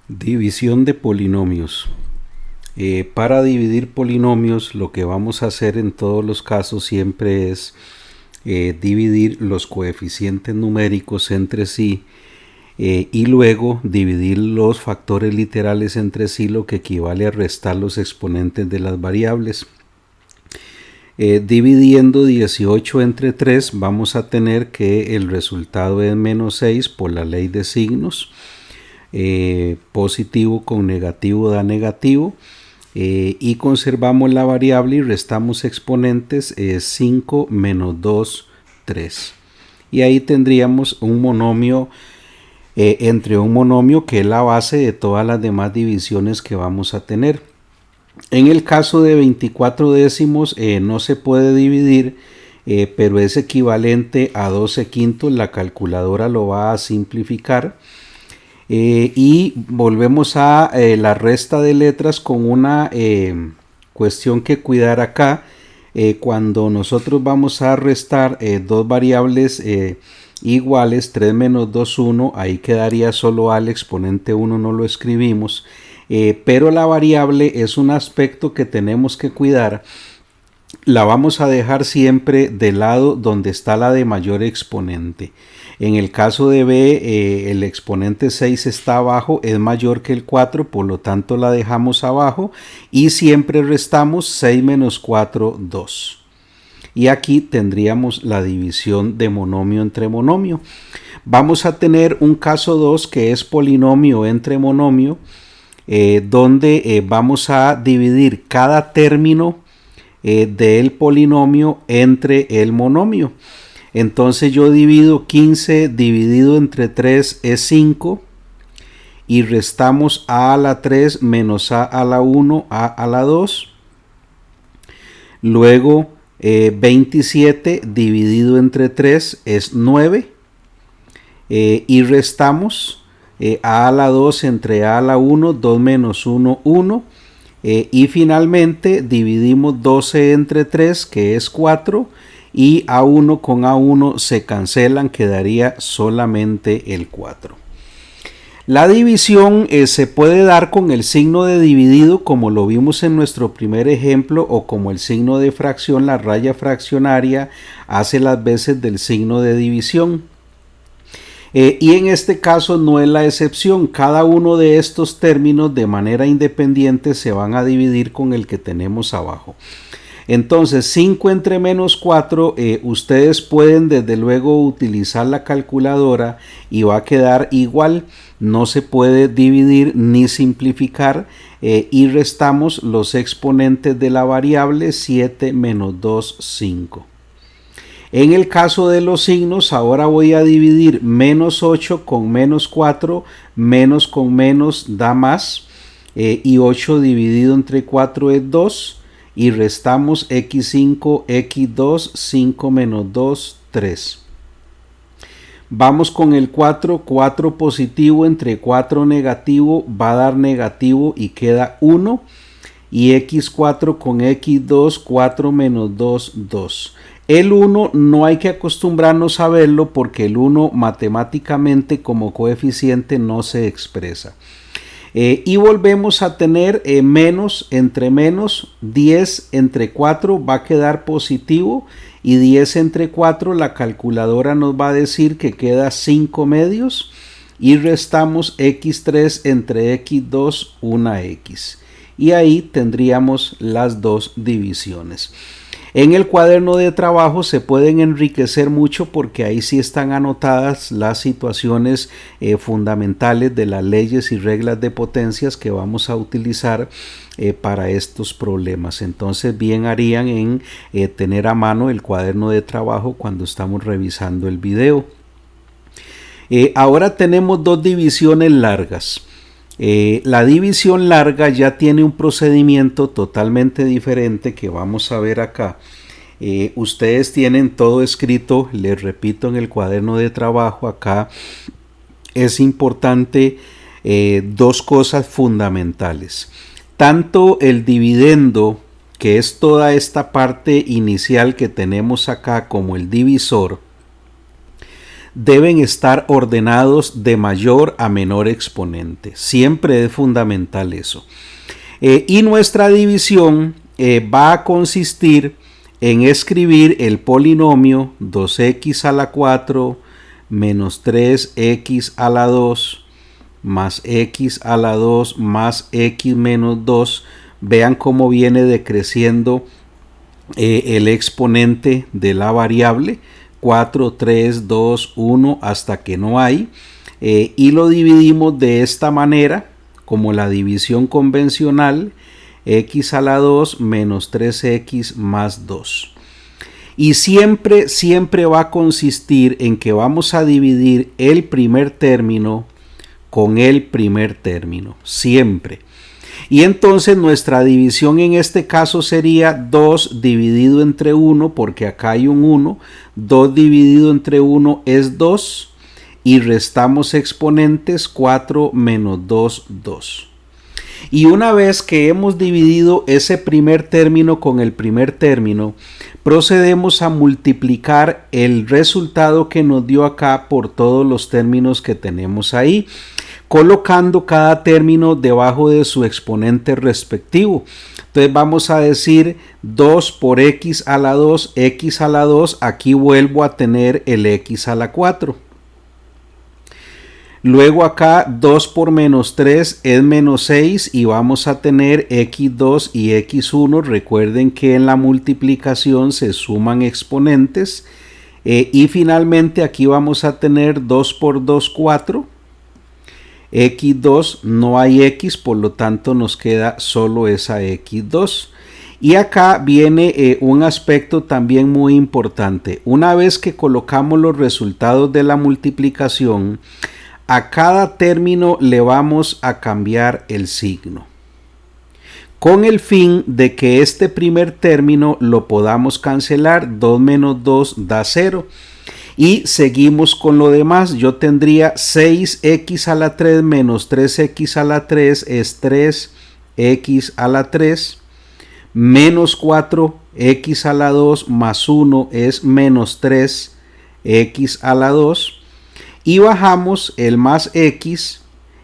División de polinomios. Para dividir polinomios, lo que vamos a hacer en todos los casos siempre es dividir los coeficientes numéricos entre sí y luego dividir los factores literales entre sí, lo que equivale a restar los exponentes de las variables. Dividiendo 18 entre 3 vamos a tener que el resultado es menos 6 por la ley de signos. Positivo con negativo da negativo, y conservamos la variable y restamos exponentes, 5 menos 2, 3, y ahí tendríamos un monomio entre un monomio que es la base de todas las demás divisiones que vamos a tener. En el caso de 24 décimos no se puede dividir, pero es equivalente a 12 quintos. La calculadora lo va a simplificar. Y volvemos a la resta de letras con una cuestión que cuidar acá. Cuando nosotros vamos a restar dos variables iguales, 3 menos 2, 1, ahí quedaría solo A, el exponente 1 no lo escribimos, pero la variable es un aspecto que tenemos que cuidar. La vamos a dejar siempre del lado donde está la de mayor exponente. En el caso de B, el exponente 6 está abajo, es mayor que el 4, por lo tanto la dejamos abajo y siempre restamos 6 menos 4, 2. Y aquí tendríamos la división de monomio entre monomio. Vamos a tener un caso 2 que es polinomio entre monomio, donde vamos a dividir cada término del polinomio entre el monomio. Entonces yo divido 15 dividido entre 3 es 5 y restamos a la 3 menos a la 1, a la 2. Luego 27 dividido entre 3 es 9 y restamos a la 2 entre a la 1, 2 menos 1, 1. Y finalmente dividimos 12 entre 3 que es 4 y A1 con A1 se cancelan, quedaría solamente el 4. La división se puede dar con el signo de dividido como lo vimos en nuestro primer ejemplo, o como el signo de fracción. La raya fraccionaria hace las veces del signo de división. Y en este caso no es la excepción. Cada uno de estos términos de manera independiente se van a dividir con el que tenemos abajo. Entonces 5 entre menos 4, ustedes pueden desde luego utilizar la calculadora y va a quedar igual. No se puede dividir ni simplificar, y restamos los exponentes de la variable 7 menos 2, 5. En el caso de los signos, ahora voy a dividir menos 8 con menos 4, menos con menos da más, y 8 dividido entre 4 es 2, y restamos x5, x2, 5 menos 2, 3. Vamos con el 4, 4 positivo entre 4 negativo va a dar negativo y queda 1, y x4 con x2, 4 menos 2, 2. El 1 no hay que acostumbrarnos a verlo porque el 1 matemáticamente como coeficiente no se expresa. Y volvemos a tener menos entre menos, 10 entre 4 va a quedar positivo, y 10 entre 4 la calculadora nos va a decir que queda 5 medios, y restamos x3 entre x2, 1x. Y ahí tendríamos las dos divisiones. En el cuaderno de trabajo se pueden enriquecer mucho porque ahí sí están anotadas las situaciones fundamentales de las leyes y reglas de potencias que vamos a utilizar para estos problemas. Entonces bien harían en tener a mano el cuaderno de trabajo cuando estamos revisando el video. Ahora tenemos dos divisiones largas. La división larga ya tiene un procedimiento totalmente diferente que vamos a ver acá. Ustedes tienen todo escrito, les repito, en el cuaderno de trabajo. Acá es importante dos cosas fundamentales. Tanto el dividendo, que es toda esta parte inicial que tenemos acá, como el divisor, deben estar ordenados de mayor a menor exponente. Siempre es fundamental eso. Y nuestra división va a consistir en escribir el polinomio 2x a la 4 menos 3x a la 2 más x a la 2 más x menos 2. Vean cómo viene decreciendo el exponente de la variable 4, 3, 2, 1 hasta que no hay, y lo dividimos de esta manera como la división convencional, x a la 2 menos 3x más 2. Y siempre va a consistir en que vamos a dividir el primer término con el primer término, siempre. Y entonces nuestra división en este caso sería 2 dividido entre 1, porque acá hay un 1, 2 dividido entre 1 es 2, y restamos exponentes 4 menos 2, 2. Y una vez que hemos dividido ese primer término con el primer término, procedemos a multiplicar el resultado que nos dio acá por todos los términos que tenemos ahí, colocando cada término debajo de su exponente respectivo. Entonces vamos a decir 2 por x a la 2, x a la 2, aquí vuelvo a tener el x a la 4. Luego acá 2 por menos 3 es menos 6 y vamos a tener x2 y x1. Recuerden que en la multiplicación se suman exponentes. Y finalmente aquí vamos a tener 2 por 2, 4. x2 no hay x, por lo tanto nos queda solo esa x2. Y acá viene un aspecto también muy importante. Una vez que colocamos los resultados de la multiplicación, a cada término le vamos a cambiar el signo, con el fin de que este primer término lo podamos cancelar. 2 menos 2 da 0. Y seguimos con lo demás. Yo tendría 6x a la 3 menos 3x a la 3 es 3x a la 3, menos 4x a la 2 más 1 es menos 3x a la 2. Y bajamos el más x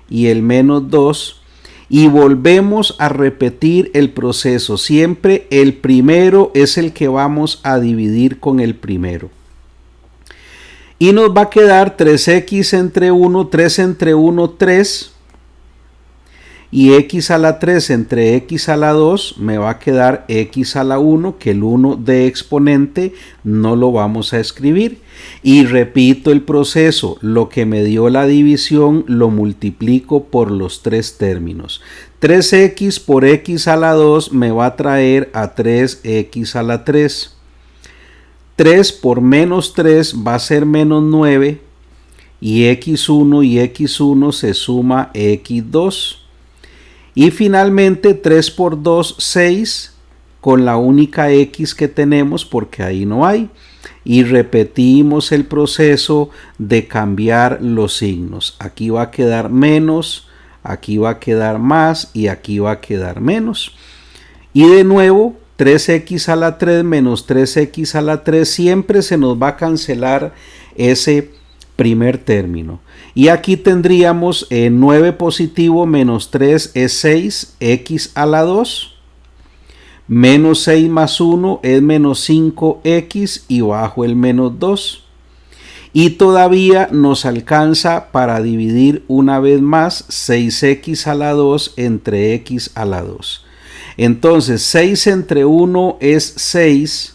y el menos 2 y volvemos a repetir el proceso. Siempre el primero es el que vamos a dividir con el primero. Y nos va a quedar 3x entre 1, 3 entre 1, 3. Y x a la 3 entre x a la 2 me va a quedar x a la 1, que el 1 de exponente no lo vamos a escribir. Y repito el proceso, lo que me dio la división lo multiplico por los tres términos. 3x por x a la 2 me va a traer a 3x a la 3. 3 por menos 3 va a ser menos 9. Y x1 y x1 se suma x2. Y finalmente 3 por 2, 6, con la única x que tenemos porque ahí no hay. Y repetimos el proceso de cambiar los signos. Aquí va a quedar menos, aquí va a quedar más y aquí va a quedar menos. Y de nuevo 3x a la 3 menos 3x a la 3, siempre se nos va a cancelar ese primer término. Y aquí tendríamos 9 positivo menos 3 es 6, x a la 2. Menos 6 más 1 es menos 5x y bajo el menos 2. Y todavía nos alcanza para dividir una vez más 6x a la 2 entre x a la 2. Entonces 6 entre 1 es 6.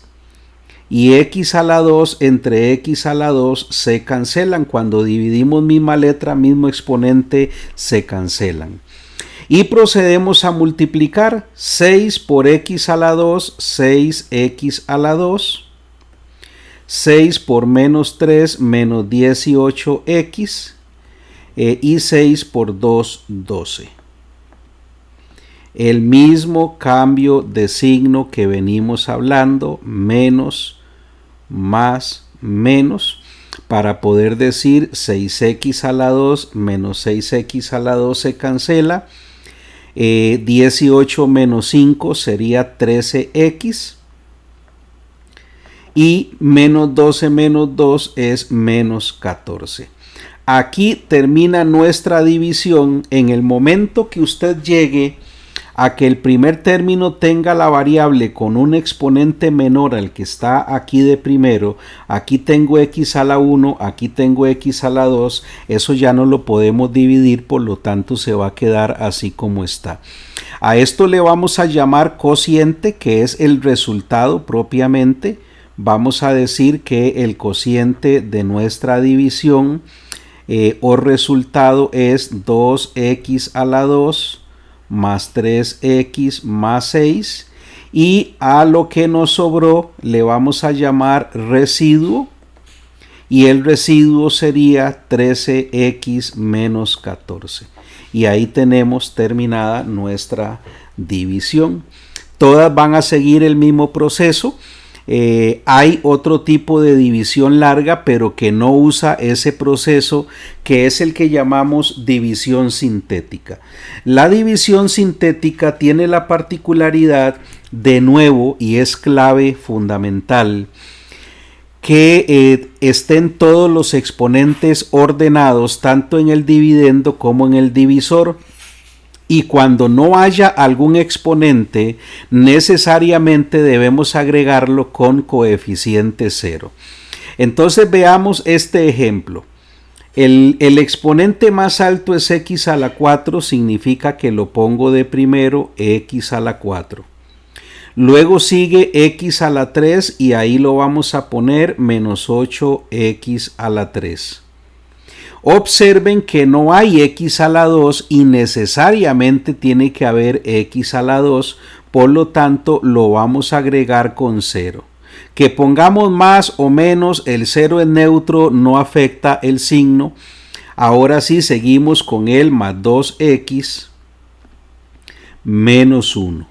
Y x a la 2 entre x a la 2 se cancelan. Cuando dividimos misma letra, mismo exponente, se cancelan. Y procedemos a multiplicar 6 por x a la 2, 6x a la 2. 6 por menos 3, menos 18x. Y 6 por 2, 12. El mismo cambio de signo que venimos hablando, menos, más, menos, para poder decir 6x a la 2 menos 6x a la 2 se cancela. 18 menos 5 sería 13x. y menos 12 menos 2 es menos 14. Aquí termina nuestra división. En el momento que usted llegue a que el primer término tenga la variable con un exponente menor al que está aquí de primero, aquí tengo x a la 1, aquí tengo x a la 2, eso ya no lo podemos dividir, por lo tanto se va a quedar así como está. A esto le vamos a llamar cociente, que es el resultado propiamente. Vamos a decir que el cociente de nuestra división o resultado es 2x a la 2 más 3x más 6, y a lo que nos sobró le vamos a llamar residuo, y el residuo sería 13x menos 14. Y ahí tenemos terminada nuestra división. Todas van a seguir el mismo proceso. Hay otro tipo de división larga, pero que no usa ese proceso, que es el que llamamos división sintética. La división sintética tiene la particularidad, de nuevo, y es clave fundamental, que estén todos los exponentes ordenados, tanto en el dividendo como en el divisor. Y cuando no haya algún exponente, necesariamente debemos agregarlo con coeficiente 0. Entonces veamos este ejemplo. El exponente más alto es x a la 4, significa que lo pongo de primero, x a la 4. Luego sigue x a la 3 y ahí lo vamos a poner menos 8x a la 3. Observen que no hay x a la 2 y necesariamente tiene que haber x a la 2, por lo tanto lo vamos a agregar con 0. Que pongamos más o menos, el 0 es neutro, no afecta el signo. Ahora sí seguimos con el más 2x menos 1.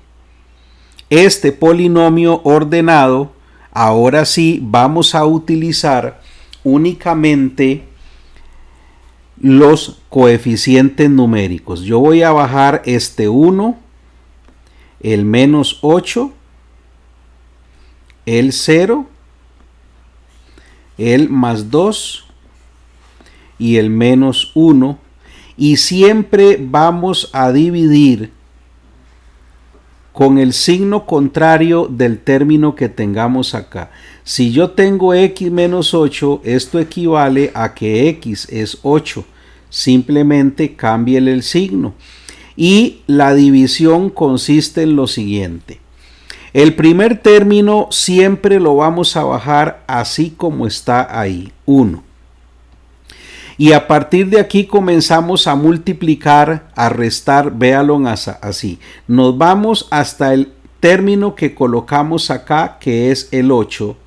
Este polinomio ordenado, ahora sí vamos a utilizar únicamente los coeficientes numéricos. Yo voy a bajar este 1, el menos 8, el 0, el más 2 y el menos 1, y siempre vamos a dividir con el signo contrario del término que tengamos acá. Si yo tengo x menos 8, esto equivale a que x es 8. Simplemente cámbiele el signo. Y la división consiste en lo siguiente. El primer término siempre lo vamos a bajar así como está ahí, 1. Y a partir de aquí comenzamos a multiplicar, a restar, véalo así. Nos vamos hasta el término que colocamos acá, que es el 8.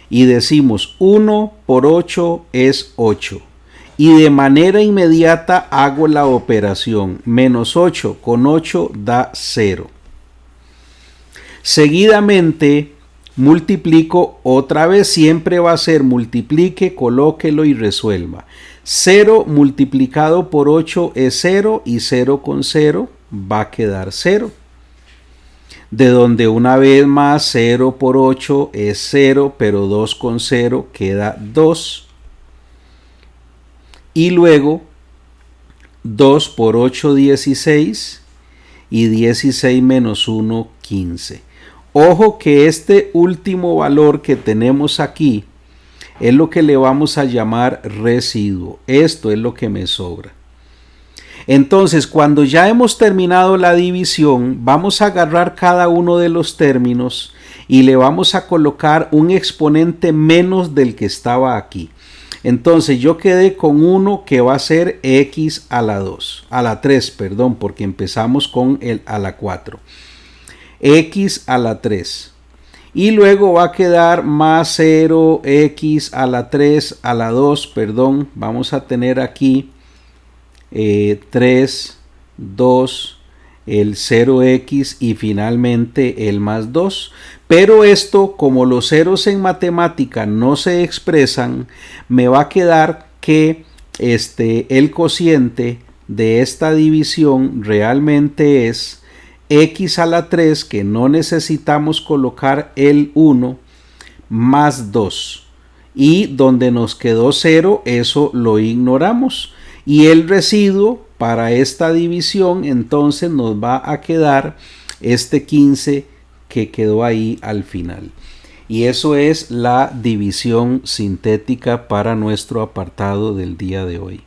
Y decimos 1 por 8 es 8. Y de manera inmediata hago la operación. Menos 8 con 8 da 0. Seguidamente multiplico otra vez, siempre va a ser multiplique, colóquelo y resuelva. 0 multiplicado por 8 es 0 y 0 con 0 va a quedar 0. De donde una vez más 0 por 8 es 0, pero 2 con 0 queda 2. Y luego 2 por 8, 16 y 16 menos 1, 15. Ojo que este último valor que tenemos aquí es lo que le vamos a llamar residuo. Esto es lo que me sobra. Entonces, cuando ya hemos terminado la división, vamos a agarrar cada uno de los términos y le vamos a colocar un exponente menos del que estaba aquí. Entonces, yo quedé con uno que va a ser x a la 2, a la 3, perdón, porque empezamos con el a la 4. X a la 3. Y luego va a quedar más 0, x a la 3, a la 2, perdón. Vamos a tener aquí 3, 2, el 0x y finalmente el más 2. Pero esto, como los ceros en matemática no se expresan, me va a quedar que el cociente de esta división realmente es x a la 3, que no necesitamos colocar el 1, más 2. Y donde nos quedó 0, eso lo ignoramos. Y el residuo para esta división entonces nos va a quedar este 15 que quedó ahí al final. Y eso es la división sintética para nuestro apartado del día de hoy.